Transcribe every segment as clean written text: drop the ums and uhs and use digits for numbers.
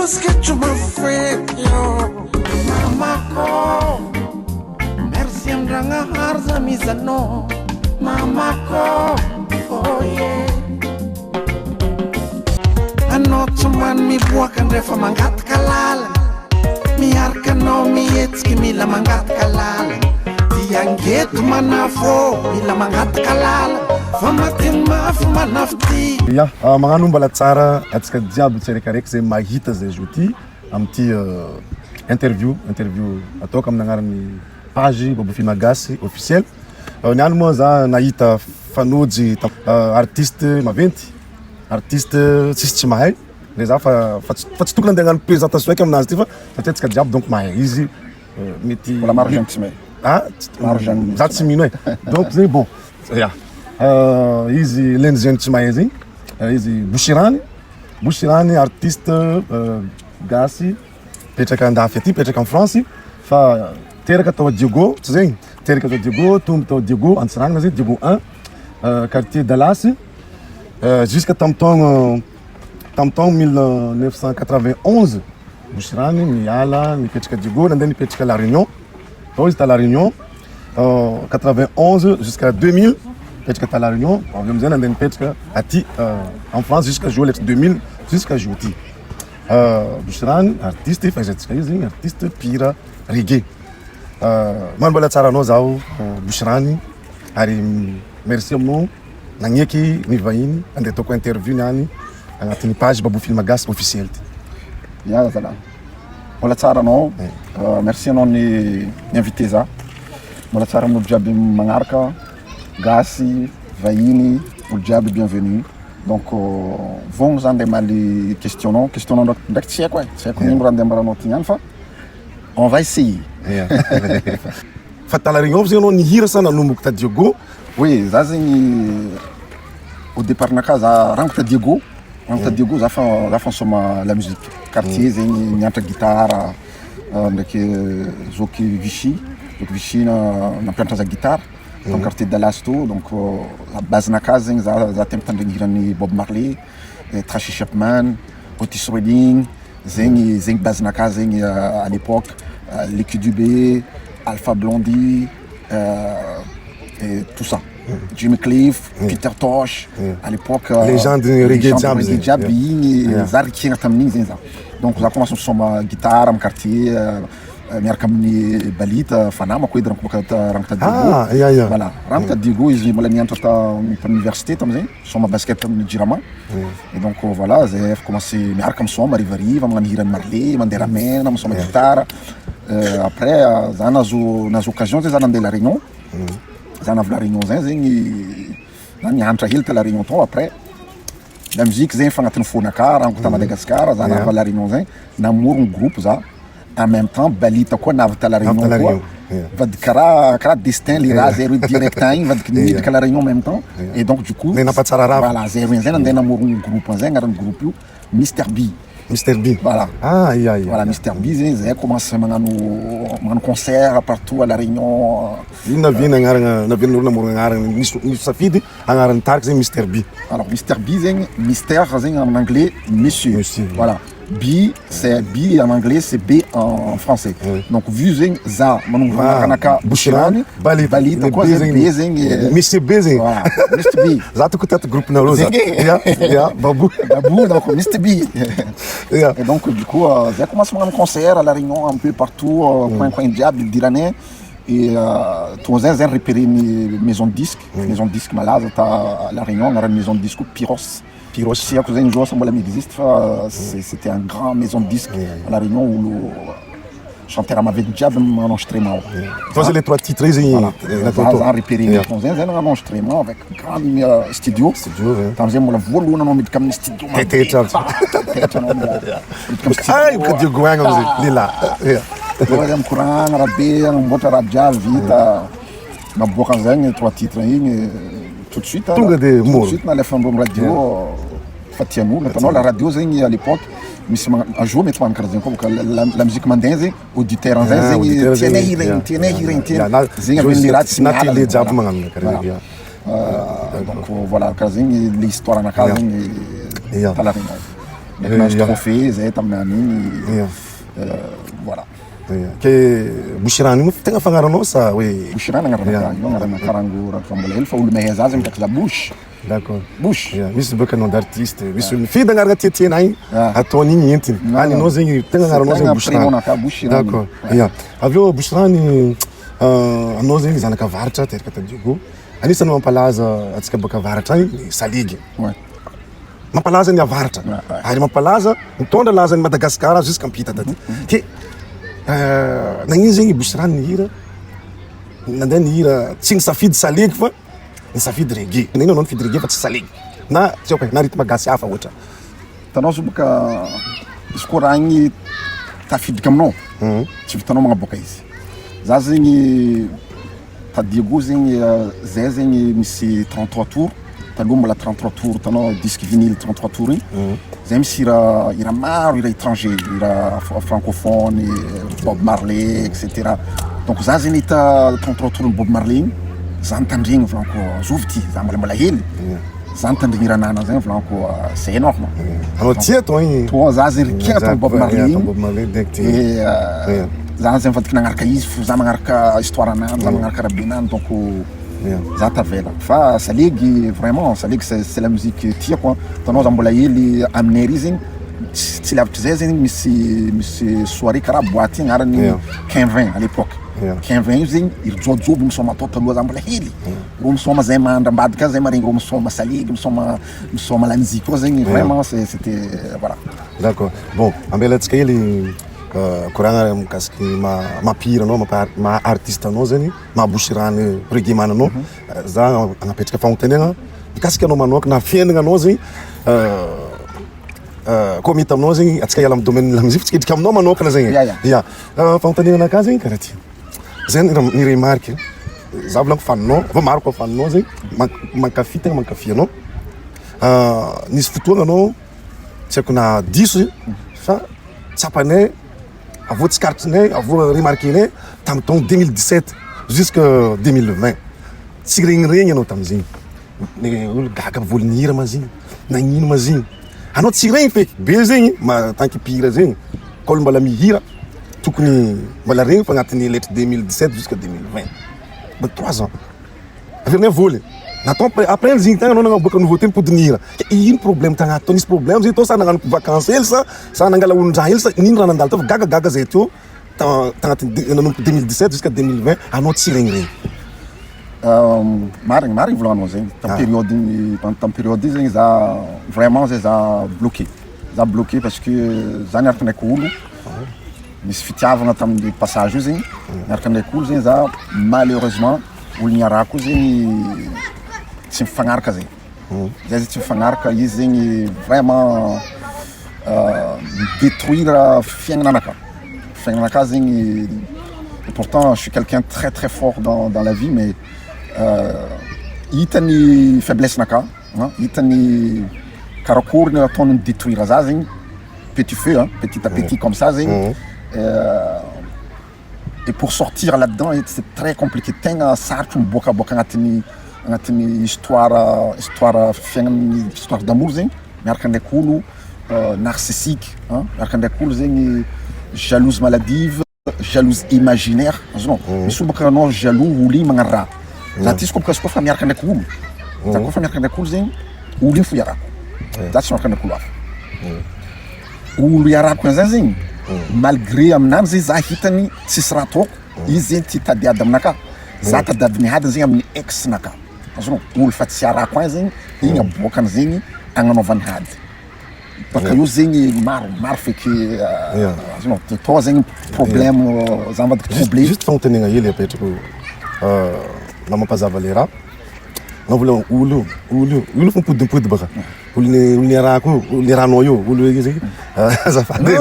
just get you my friend, yo. Mamako, merci amdrana harza mizano. Mamako, oh yeah. Anoto man mi buakan refa mangat kalala. Mi arkano mi etski mila mangat kalala. Tiangetu manafo mila mangat kalala. Famatin mafo manafti. Ya, magnano mbala tsara atsika jiaby tsiraikaraiky zay mahita zay zoti amty interview ataoko amin'ny agnarany page Babofilm Gasy officiel. Niany moa za nahita fanojy artiste maventy, artiste tsisy tsy mahay. Le za fa tsy tokony andeha hagnano présentation eky aminazy ty fa satria atsika jiaby donc mahay izy mety wala maro tsy mahay. Za tsy mino e. Donc zay bon. Ya. Izy leny zeny tsy mahay zegny. Izy Bouchirany artiste gasy petraka andafy aty petraka en France fa teraka tao Diego tsy zegny teraka tao Diego tombo tao Diego Antsiranana zay Diego 1 quartier Dallas jusqu'à tamin'ny taogno 1991 Bouchirany miala nipetraka Diego nandeha nipetraka La Réunion tao izy ta La Réunion 91 jusqu'à 2000 petraka ta La Réunion avy amizay nandeha nipetraka aty en France jusqu'à jour 2000 jusqu'à jour ty Bouchirany artiste fahaizantsika izy zegny artiste pira reggae manambola tsara anao zaho Bouchirany ary merci aminao nagneky nivahiny andeha ataoko interview niany agnatin'ny page Babofilm Gasy officiel ty. Ya zala mbola tsara anao merci anao ny invité za mbola tsara amin'olo jiaby magnaraka Gasy vahiny olo jiaby bienvenue. Donc vogno zany ndeha maly questionnement ndraiky tsy haiko tsy haiko nino raha ndeha mbaranao ty niany fa on va essayer. Fa ta La Réunion zegny anao nihira sa nanomboky ta Diego? Oui, za zegny au départ naka za rango ta Diego za fa nisoma la musique quartier zegny nianatra gitara ndraiky zoky Vichy nampianatra za gitara dans quartier Dallas to donc la base naka zegny za tia mitandregny hirany Bob Marley, Tracy Chapman, Otis Redding zegny base naka zegny à l'époque Lucky Dubé, Alpha Blondy et tout ça. Jimmy Cliff, Peter Tosh, à l'époque légende reggae jiaby igny za rikegna tamin'igny zegny za. Donc za commence misoma gitara am quartier miaraka amin'ny Balita fanamako edy ranko ta Diego. Voilà, ranko ta Diego izy mbola nianatra ta université tamizay misoma basket amin'ny Jirama. Et donc voilà, zay commencé miaraka misoma rivariva magnano hirany Marley, mandeha ramena, misoma gitara. Après za nazo occasion zay za nandeha La Réunion. Za navy La Réunion zay zegny za nianatra hely ta La Réunion tao. Après la musique zegny fa agnatin'ny fonaka ranko ta Madagascar za navy La Réunion zay namorogno groupe za en même temps Balita koa navy ta La Réunion koa vadiky karaha destin le raha zay roy direct igny vadiky nidika La Réunion en même temps. Et donc du coup voilà zay roy zay nandeha namorogno groupe zay agnarany groupe io Mr B. Voilà. Voilà, Mr B, j'ai commencé à faire concert partout à La Réunion. Mr B. Alors, Mr B, mystère en anglais, monsieur. Voilà. B, c'est B en anglais, c'est B en français. Donc, vu za, manaka Bouchirany, Balita, quoi, c'est B, Mr B, voilà, Mr B. Ça te coûte groupe na rosa. Babou, donc Mr B. Et donc, du coup, j'ai commencé à faire un concert à La Réunion, un peu partout, coin diable, d'Iranais. Et tout ça, j'ai repéré une maison de disques, malade, à La Réunion, on a une maison de disques, Pyros. Si à cause d'un jour, ça existe, c'était une grande maison de disques à La Réunion où le chanteur m'avait déjà enregistrement. Toi, les trois titres, voilà. J'ai repéré un enregistrement avec un grand studio. Quand j'ai mon vol, on a mis comme studio. Deuxième courant, rabé, un bon radja, vite, ma boîte en trois titres, tout de suite. Tout de suite, on a fait un radio, Fatianou, maintenant la radio, à l'époque, un jour, mais la musique mandaise, auditeur en zin, tiene hirin. Donc voilà, l'histoire en a nahazo trophée zay tamin'ny an'igny voilà ke Bouchirane io tegna fagnaranao sa hoe Bouchirane agnarana karango raha mbola hely fa olo mahay zazy mitraka za Bouche. D'accord. Bouche. Misy bôka nom d'artiste, misy mifidy agnarana tiatiana igny ataon'igny entiny. Aninao zegny tegna agnaranao zegny Bouchirane. D'accord. Ya. Aveo Bouchirane anao zegny zanaka avaratra teraka ta Diego. Anisany mampalaza atsika bôka avaratra agny saligy. Mampalaza ny avaratra. Ary mampalaza mitondra lazan'ny Madagasikara jusqu'à mpita taty. Ke nagnino zegny Bouchirane nihira nandeha nihira tsy nisafidy saligy fa nisafidy reggae. Nagnino anao nifidy reggae fa tsy saligy na tsy haiko na rythme gasy hafa ohatra. Tanao zo boka izy koa raha igny tafiditra aminao tsy vitanao magnaboaka izy. Za zegny Diego zegny zay zegny misy 33 tours taloha mbola 33 tours tanao disque vinyle 33 tours igny zay misy hira maro hira étranger hira francophone Bob Marley etc. Donc za zegny hita 33 tours Bob Marley igny za nitandregny volanko zovy ty za mbola hely za nitandregny ranana zegny volanko c'est énorme. Anao tia toi igny to za zegny rikena ta Bob Marley igny za zegny mivadiky nagnaraka izy fo za magnaraka histoire anany za magnaraka rabenany donc za tavela fa saligy vraiment saligy c'est la musique tiako tanao za mbola hely aminay ary zegny tsy lavitra zay zegny misy soirée karaha boîte agnarany 15-20 à l'époque 15-20 io zegny irojoajobo misoma atao taloha za mbola hely ro misoma zay mandra-ambadika zay maregny ro misoma saligy misoma la musique koa zegny vraiment c'était voilà. D'accord. Bon ambelatsika hely koragna mikasiky mapira anao ma artiste anao zany ma Bouchirane reggae man anao za anapetraka fagnontaniagna mikasiky anao manokana na fiaignana anao zegny koa mita aminao zegny atsika hiala amin'ny domaine la musique tsika idrika aminao manokana zegny ya fagnontaniagna anakah zegny karaha ty zay ny remarque za volako faninao va maro koa faninao zegny mankafy tegna mankafy anao nisy fotoagna anao tsy haiko na diso fa tsapanay avô tsikaritrinay avô remarquenay tamin'ny taogno 2017 jusqu'à 2020 tsy regny anao tamin'izegny ny olo gaga volonihira ma zegny nagnino ma zegny anao tsy regny feky be zegny tanky pira zegny ka olo mbola mihira tokony mbola regny fa agnatin'ny lettre 2017 jusqu'à 2020 ba 3 ans avernay voly natao après le zegny tagna anao nagnaboaka nouveauté mipodinihira ino problème tagnaty nisy problème zegny to sa nagnano vacances hely sa nangala olon-draha hely sa nino raha nandalo tao gagaga zay teo tagnatin'ny nanomboka 2017 jusqu'à 2020 anao tsy regny marigny volagninao zegny tam période io zegny za vraiment zay za bloqué parce que za niaraka ndraiky olo misy fitiavagna tamin'ny passage io zegny niaraka ndraiky olo zegny za malheureusement olo niarako zegny tsy mifagnaraka zegny zay tsy mifagnaraka izy zegny vraiment détruire fiaignananakahy zegny et pourtant je suis quelqu'un de très très fort dans la vie mais hitany faiblesse naka hitany karakory ny ataony détruire za zegny petit feu petit à petit comme ça zegny et pour sortir là-dedans c'est très compliqué tegna sarotry miboakaboaka agnatin'ny histoire fiaignany histoire d'amour zegny miaraka ndraiky olo narcissique miaraka ndraiky olo zegny jalouse maladive jalouse imaginaire azonao misy olo baka anao jaloux olo igny magnano raha za ty izy koa fa miaraka ndraiky olo za koa fa miaraka ndraiky olo zegny olo igny fo iarako za tsy miaraka ndraiky olo hafa olo iarako zay zegny malgré aminany zegny za hitany tsisy raha ataoko izy zegny ty tadiady aminakahy za tadiady miadiny zegny amin'ny ex nakahy azonao olo fa tsy iarako any zegny igny aboakany zegny agnanaovany hady baka io zegny maro feky azonao to zegny problème za mivadiky troublé juste fagnontaniagna hely apetrako na mampazava le raha na vola olo fa mipodipody baka olo niarako le rahanao io olo zegny azafady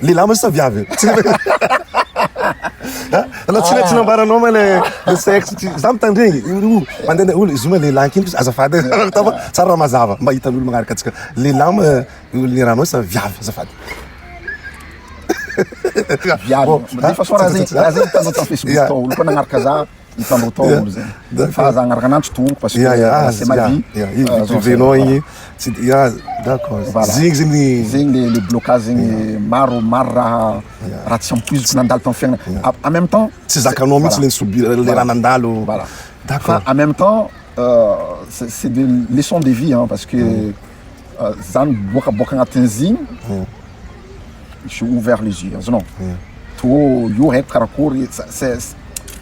lehilahy ma sa viavy anao tsy nambaranao ma le sexe za mitandregny mandeha olo izy ma lehilahy kiny azafady tava tsara raha mazava mba hitan'olo magnaraka atsika lehilahy ma olo niarahanao sa viavy azafady viavy de façon raha zegny hitanao tam Facebook tao olo koa nagnaraka za hitandreo tao olo zay fa za agnaraka ananjy tompoko parce que c'est ma vie ivivenao igny tsy d'accord zegny zegny le blocage zegny maro raha tsy ampoiziko nandalo tamy fiaignana en même temps tsy zakanao mihitsy le nisobira le raha nandalo voilà d'accord en même temps c'est des leçons de vie hein, parce que za niboakaboaka agnatin'izy igny j'ai ouvert les yeux non to io haiko karakory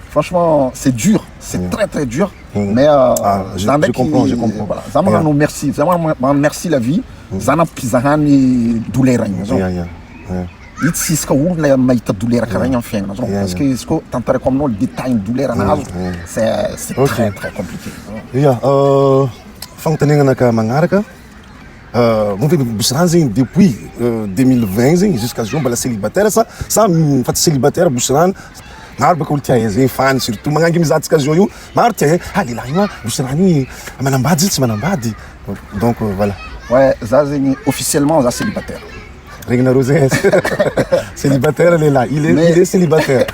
franchement c'est dur c'est très très dur mais je comprends voilà za magnano merci za magnano merci la vie za nampizahany douleur igny io tsy isaka olona mahita douleur karaha igny amy fiaignana zao parce que izy ko tantarako aminao le détail ny douleur anazo c'est très très compliqué fagnontaniagna ka magnaraka moa misy raha zegny depuis 2020 zegny jusqu'à zao mbola célibataire sa mifaty célibataire bosirany maro baka olo tia zegny fany surtout magnangy mizahatsika zao io maro tia lehilahy io bosirany manambady izy tsy manambady donc voilà ouais za zegny officiellement za célibataire regny nareo zegny célibataire lehilahy il est célibataire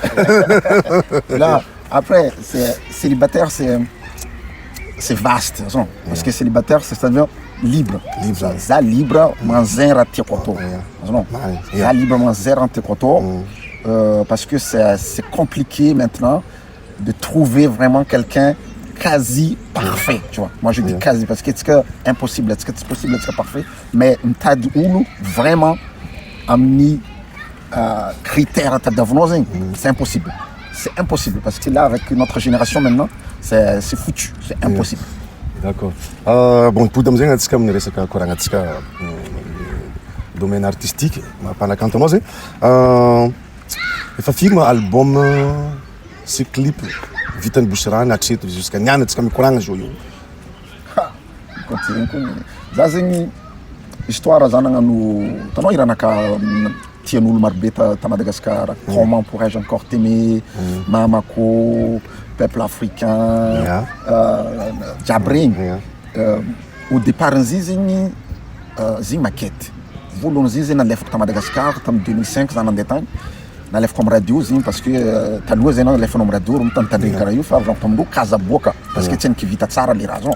là après c'est célibataire c'est vaste parce que célibataire c'est-à-dire libre za libre manzay raha tiako atao za libre manzay raha tiako atao parce que c'est compliqué maintenant de trouver vraiment quelqu'un quasi parfait tu vois moi je dis quasi parce que c'est impossible est-ce que c'est possible est-ce que parfait mais m'tad olo vraiment amni critères tadavno c'est impossible parce que là avec notre génération maintenant c'est foutu c'est impossible d'accord bon podamo zegny atsika amin'ny resaka koragnatsika domaine artistique mampanakantanao zegny efa firy ma album sy clip vitany bosirany atreto jusqu'à niany atsika mikoragna zao io za zegny histoire za nagnano tanao iranaka tian'olo marobe ta Madagascar comment pourrais-je encore t'aimer Mamako peuple africain Jabring au départ n'izy zegny zegny maquette voalohany izy zegny nalefako ta Madagascar tamy 2005 za nandeha tagny nalefako amy radio zegny parce que taloha zegny nalefanao amy radio mitandritandregny karaha io fa avy tamindreo kazaboaka parce que tsy nikivita tsara le raha zao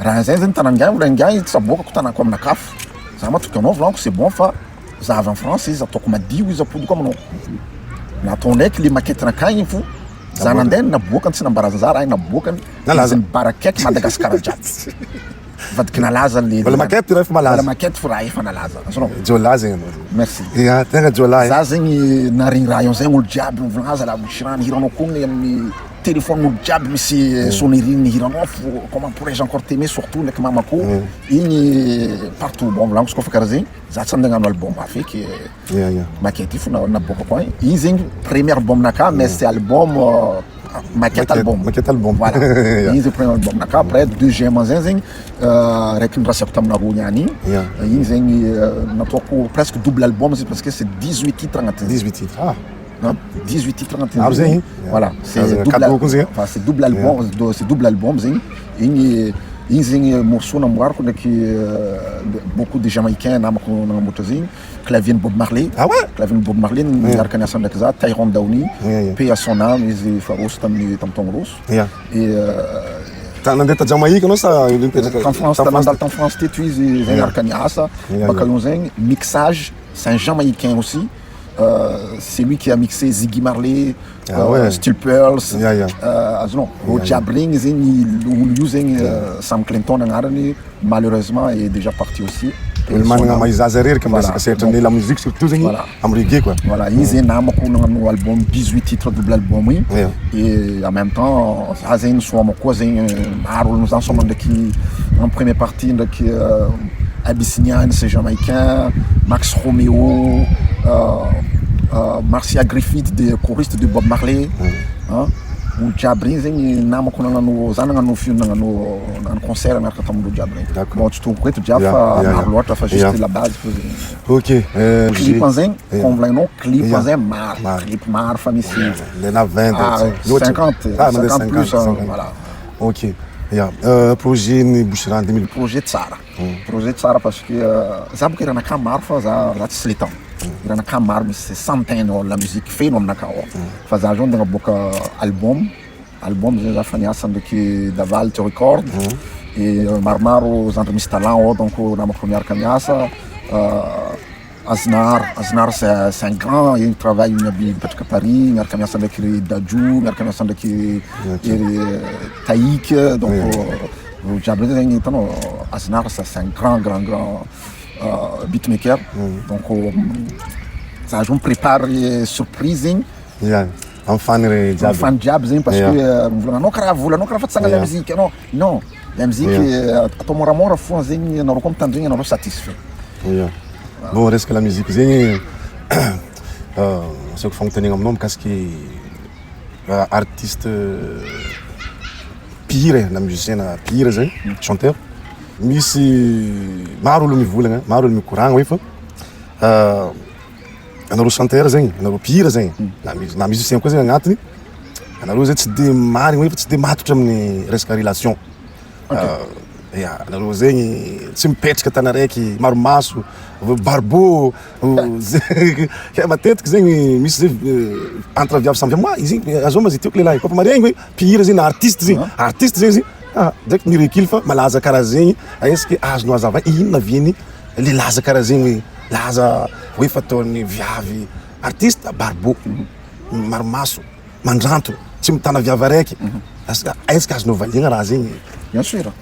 raha zay zegny tanangiay olo angiay tsaboakako tanako aminakafo za matoky anao volaniko c'est bon fa za avy en France izy ataoko madio izy apodiko aminao natao ndraiky le maquette nakagny fo za nandeha naboakany tsy nambarazana za raha naboakany izy mibarakaiky Madagascar jiaby vadiky nalaza le maquette raha efa malaza maquette fo raha efa nalaza jola zegny merci tegna jola za zegny narigny raha io zegny olo jiaby mivolaza la bosirany hiranao kony amin'ny téléphone olo jiaby misy sonnerie ny hiranao fo comment pourrais-je encore t'aimer surtout ndraiky Mamako igny partout bon volaniko izy koa fa karaha zegny za tsy andeha hagnano album afeky maquette io fo naboakako agny igny zegny premier album naka mais c'est album maquette album voilà igny zegny premier album naka après deuxième zegny raiky nirasiako taminareo niany igny zegny nataoko presque double album parce que c'est 18 titres agnatin'izay 18 titres 18 titres agnatin'izay voilà c'est double album zegny igny zegny morceau namboariko ndraiky beaucoup de jamaïcains namako nagnamboatra zegny clavier Bob Marley Bob Marley miaraka niasa ndraiky za Tyrone Downie paix à son âme izy fa roso tamy taogno roso et nandeha ta Jamaïque anao sa nandalo tamy France teto izy zegny miaraka niasa baka io zegny mixage c'est un jamaïcain aussi c'est lui qui a mixé Ziggy Marley Steel Pearls Jabring zegny olo io zegny Sam Clinton agnarany malheureusement est déjà parti aussi managna maizaza reriky am'resaka la musique surtout zegny amy reggae quoi voilà izy namako nagnano album 18 titres double album igny et en même temps za zegny soamako koa zegny maro olo zany soma ndraiky en première partie ndraiky Abyssinian c'est jamaïcain Max Romeo Marcia Griffith des choristes de Bob Marley olo jiaby regny zegny namako nagnano za nagnano nagnano concert miaraka tamindreo jiaby regny bon tsy tompoko eto jiaby fa maro loatra fa juste la base fo zegny ok clip anzegny comme volagninao clip anzegny maro clip maro fa misy lena 20 50 plus voilà ok projet ny bosirany 2000 projet tsara parce que za boka iranaka maro fa za tsy le temps iranaka maro misy centaine la musique feno aminaka ao fa za zao ndeha naboaka album album zegny za fa niasa ndraiky Davalty record et maromaro zandry misy talent ao donc namako miaraka miasa Aznar c'est un grand, il travaille à Paris, miaraka miasa ndraiky Dadju, miaraka miasa ndraiky Taïk, donc jiaby zegny hitanao Aznar c'est un grand beatmaker, donc ça je me prépare surprise zegny Amfany jiaby zegny parce que mivolagna anao karaha fa tsy sanga la musique anao non la musique atao moramora foana zegny anao koa mitandregny anao satisfait. Bon, resaka la musique zegny sako fagnontaniagna aminao mikasiky artiste pire na musicien pire zegny chanteur misy maro olo mivolagna maro olo mikoragna hoe fa anareo chanteur zegny anareo pire zegny na musicien koa zegny agnatiny anareo zegny tsy de marigny hoe fa tsy de matotra amin'ny resaka relation anareo zegny tsy mipetraka tany araiky maromaso barbeau matetiky zegny misy entre viavy samy viavy izy azao mazy tiako lehilahy kofa mariagny hoe pire zegny na artiste zegny zegny direct mirekily fa malaza karaha zegny est-ce que azonao hazava ino naviany le laza karaha zegny hoe laza hoe fataon'ny viavy artiste barbeau maromaso mandranto tsy mitana viavy araiky est-ce que azonao valiagna raha zegny bien sûr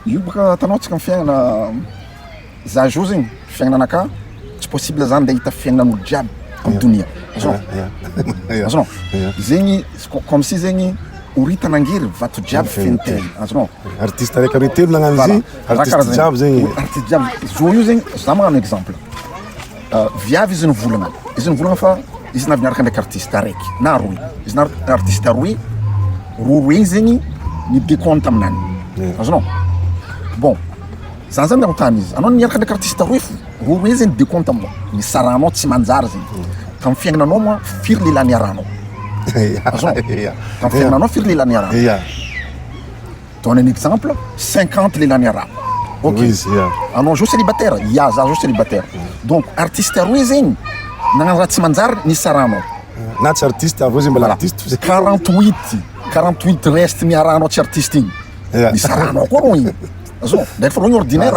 io baka tanao tsika mifiaignana za jo zegny fiaignananaka tsy possible zany nde hita fiaignanan'olo jiaby amin'ny donia azonao zegny comme si zegny horitanangiry vato jiaby feniteny azonao artiste araiky aroy telo nagnano izy artiste jiaby zegny artiste jiaby zo io zegny za magnano exemple viavy izy nivolagna fa izy navy niaraka ndraiky artiste araiky na roy izy na artiste roy roy zegny ni décompte aminany azonao bon zany zany miarotany izy anao niaraka ndraiky artiste roy zegny décompte aminao ny saranao tsy manjary zegny ka mifiaignananao moa firy lelany aranao azonao ka mifiaignananao firy lelany arano donne un exemple 50 lelany arano ok anao jo célibataire za jo célibataire donc artiste roy zegny nagnano raha tsy manjary ny saranao na tsy artiste avao zegny mbola artiste 48 reste miaranao tsy artiste igny ny saranao koa ro igny azonao ndraiky fa ro igny ordinaire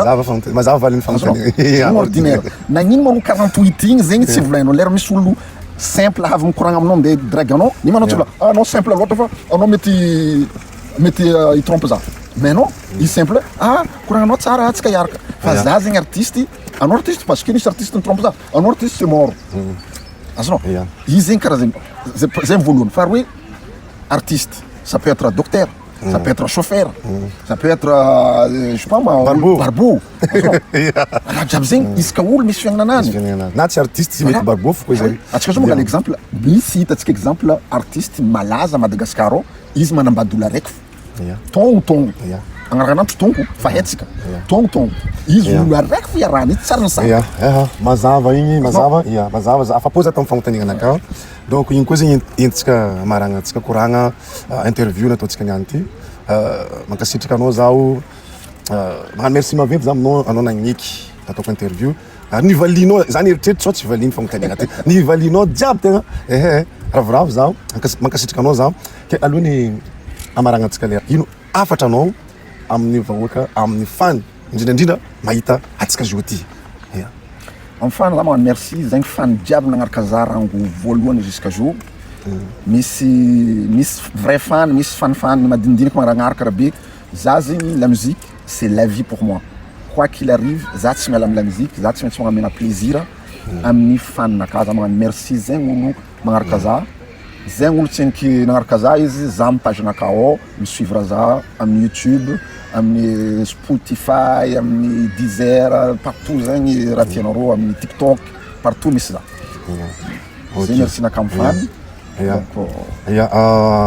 mazava valiny fagnontaniagna ordinaire nagnino manao 48 igny zegny tsy volainao lera misy olo simple avy mikoragna aminao nde drague anao ny manao tsy anao simple loatra fa anao mety hitrompe za mais non i simple koragnanao tsara tsika hiaraka fa za zegny artiste anao artiste parce que nisy artiste nitrompe za anao artiste c'est mort azonao izy zegny karaha zegny voalohany fa roe artiste ça peut être docteur ça peut être chauffeur ça peut être je sais pas moi barbeau raha jiaby zegny izy ka olo misy fiaignananany na tsy artiste tsy mety barbeau fo koa izy atsika zao mangala exemple misy hitatsika exemple artiste malaza Madagascar ao izy manambady olo araiky tongo agnarakanandro tongo fa hetsika tongo izy olo araiky fo iarahany izy tsara ny sa mazava igny mazava afapo za tamin'ny fagnontaniananakao donc igny koa zegny entsika maragna tsika koragna interview nataontsika niany ty mankasitraka anao zaho magnano merci maventy za aminao anao nagniky nataoko interview ary nivalinao zany eritreritry sao tsy valiny fagnontaniagna ty nivalinao jiaby tegna ravoravo zaho mankasitraka anao zaho ke alohany amaragna antsika lera ino afatra anao amin'ny vahoaka amin'ny fan indrindrandrindra mahita atsika zo ty amin'ny fan za magnano merci zegny fan jiaby nagnaraka za rango voalohany jusqu'à jour misy vrai fan misy fan madinidiniky magnagnaraka raha be za zegny la musique c'est la vie pour moi quoi qu'il arrive za tsy miala amy la musique za tsy maintsy magnamena plaisir amin'ny fan-naka za magnano merci zegny olo magnaraka za zegny olo tseniky nagnaraka za izy za amy page-naka ao misuivre za amin'ny YouTube amin'ny Spotify amin'ny Deezer partout zegny raha tianareo amin'ny TikTok partout misy za zegny merci naka amy fan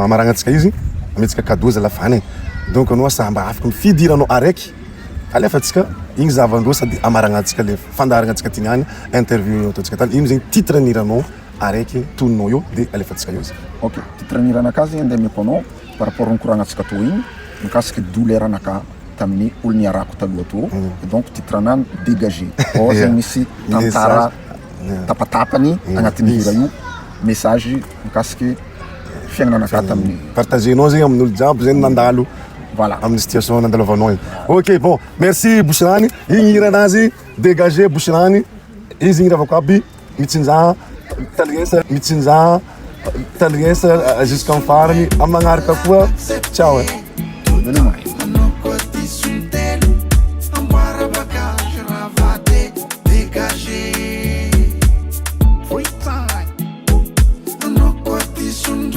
maragna antsika izy ametsika cadeau za lafany donc anao samba afaka mifidy iranao araiky alefatsika igny zavandreo sady amaragna antsika le fandaragna antsika ty niany interview ataontsika tany ino zegny titre niranao araiky toninao io de alefatsika io izy ok titre niranaka zegny andeha meko anao par rapport nikoragnatsika to igny mikasiky doleranaka tamin'ny olo niarako taloha to donc titre anany dégagé ao zegny misy tantara tapatapany agnatin'ny hira io message mikasiky fiaignana za tamin'ny partagenao zegny amin'olo jiaby zegny nandalo voilà amin'ny situation nandalavanao igny. Ok bon merci Bouchirani igny hiranazy dégager Bouchirani izy igny ravako aby mitsinjaha mitsinjaha jusqu'en farany amin'ny magnaraka koa ciao Free time. I know what this one